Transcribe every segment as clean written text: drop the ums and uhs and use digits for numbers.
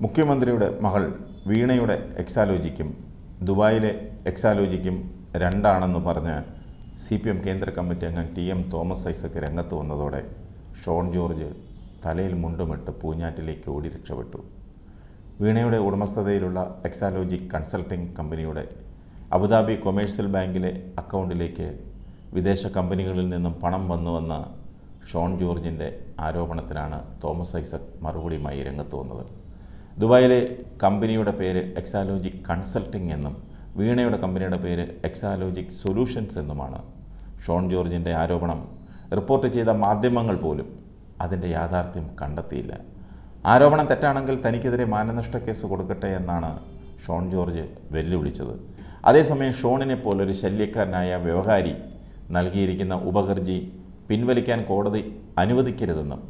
മുഖ്യമന്ത്രിയുടെ മകൾ വീണയുടെ എക്സാലോജിക്കും ദുബായിലെ എക്സാലോജിക്കും രണ്ടാണെന്ന് പറഞ്ഞ് CPM കേന്ദ്ര കമ്മിറ്റി അംഗം TM തോമസ് ഐസക് രംഗത്ത് വന്നതോടെ ഷോൺ ജോർജ് തലയിൽ മുണ്ടുമിട്ട് പൂഞ്ഞാറ്റിലേക്ക് ഓടി രക്ഷപ്പെട്ടു. വീണയുടെ ഉടമസ്ഥതയിലുള്ള എക്സാലോജിക് കൺസൾട്ടിംഗ് കമ്പനിയുടെ അബുദാബി കൊമേഴ്സ്യൽ ബാങ്കിലെ അക്കൗണ്ടിലേക്ക് വിദേശ കമ്പനികളിൽ നിന്നും പണം വന്നുവെന്ന ഷോൺ ജോർജിൻ്റെ ആരോപണത്തിനാണ് തോമസ് ഐസക് മറുപടിയുമായി രംഗത്ത് വന്നത്. ദുബായിലെ കമ്പനിയുടെ പേര് എക്സാലോജിക് കൺസൾട്ടിംഗ് എന്നും വീണയുടെ കമ്പനിയുടെ പേര് എക്സാലോജിക് സൊല്യൂഷൻസ് എന്നുമാണ്. ഷോൺ ജോർജിൻ്റെ ആരോപണം റിപ്പോർട്ട് ചെയ്ത മാധ്യമങ്ങൾ പോലും അതിൻ്റെ യാഥാർത്ഥ്യം കണ്ടെത്തിയില്ല. ആരോപണം തെറ്റാണെങ്കിൽ തനിക്കെതിരെ മാനനഷ്ട കേസ് കൊടുക്കട്ടെ എന്നാണ് ഷോൺ ജോർജ് വെല്ലുവിളിച്ചത്. അതേസമയം ഷോണിനെ പോലൊരു ശല്യക്കാരനായ വ്യവഹാരി നൽകിയിരിക്കുന്ന ഉപഹർജി പിൻവലിക്കാൻ കോടതി അനുവദിക്കരുതെന്നും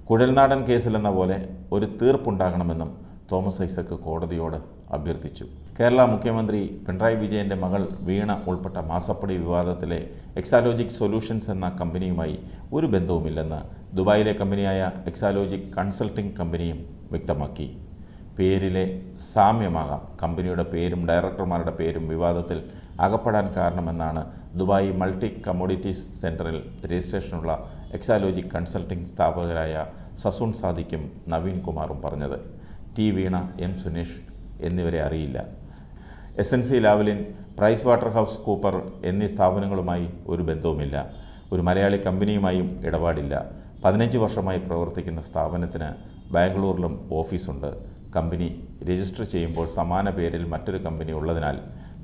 കുഴൽനാടൻ കേസിലെന്ന പോലെ ഒരു തീർപ്പുണ്ടാകണമെന്നും തോമസ് ഐസക് കോടതിയോട് അഭ്യർത്ഥിച്ചു. കേരള മുഖ്യമന്ത്രി പിണറായി വിജയൻ്റെ മകൾ വീണ ഉൾപ്പെട്ട മാസപ്പടി വിവാദത്തിലെ എക്സാലോജിക് സൊല്യൂഷൻസ് എന്ന കമ്പനിയുമായി ഒരു ബന്ധവുമില്ലെന്ന് ദുബായിലെ കമ്പനിയായ എക്സാലോജിക് കൺസൾട്ടിംഗ് കമ്പനിയും വ്യക്തമാക്കി. പേരിലെ സാമ്യമാകാം കമ്പനിയുടെ പേരും ഡയറക്ടർമാരുടെ പേരും വിവാദത്തിൽ അകപ്പെടാൻ കാരണമെന്നാണ് ദുബായ് മൾട്ടി കമ്മോഡിറ്റീസ് സെൻറ്ററിൽ രജിസ്ട്രേഷനുള്ള എക്സാലോജിക് കൺസൾട്ടിംഗ് സ്ഥാപകരായ സസുൺ സാദിക്കും നവീൻ കുമാറും പറഞ്ഞത്. വീണ, സുനേഷ് എന്നിവരെ അറിയില്ല. SNC Lavalin, Price Waterhouse Cooper എന്നീ സ്ഥാപനങ്ങളുമായി ഒരു ബന്ധവുമില്ല. ഒരു മലയാളി കമ്പനിയുമായും ഇടപാടില്ല. 15 വർഷമായി പ്രവർത്തിക്കുന്ന സ്ഥാപനത്തിന് ബാംഗ്ലൂരിലും ഓഫീസുണ്ട്. കമ്പനി രജിസ്റ്റർ ചെയ്യുമ്പോൾ സമാന പേരിൽ മറ്റൊരു കമ്പനി ഉള്ളതിനാൽ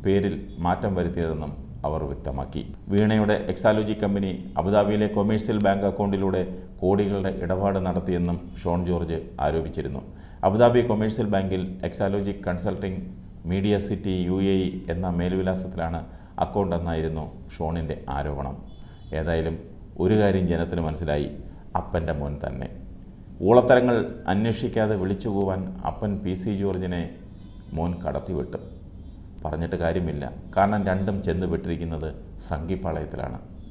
പേരിൽ മാറ്റം വരുത്തിയതെന്നും അവർ വ്യക്തമാക്കി. വീണയുടെ എക്സാലോജി കമ്പനി അബുദാബിയിലെ കൊമേഴ്സ്യൽ ബാങ്ക് അക്കൗണ്ടിലൂടെ കോടികളുടെ ഇടപാട് നടത്തിയെന്നും ഷോൺ ജോർജ് ആരോപിച്ചിരുന്നു. അബുദാബി കൊമേഴ്സ്യൽ ബാങ്കിൽ Exalogic consulting media city UAE എന്ന മേൽവിലാസത്തിലാണ് അക്കൗണ്ട് എന്നായിരുന്നു ഷോണിൻ്റെ ആരോപണം. ഏതായാലും ഒരു കാര്യം ജനത്തിന് മനസ്സിലായി, അപ്പൻ്റെ മോൻ തന്നെ. ഊളത്തരങ്ങൾ അന്വേഷിക്കാതെ വിളിച്ചു പോവാൻ അപ്പൻ PC ജോർജിനെ മോൻ കടത്തിവിട്ടു. പറഞ്ഞിട്ട് കാര്യമില്ല, കാരണം രണ്ടും ചെന്ന് വിട്ടിരിക്കുന്നത് സംഘിപ്പാളയത്തിലാണ്.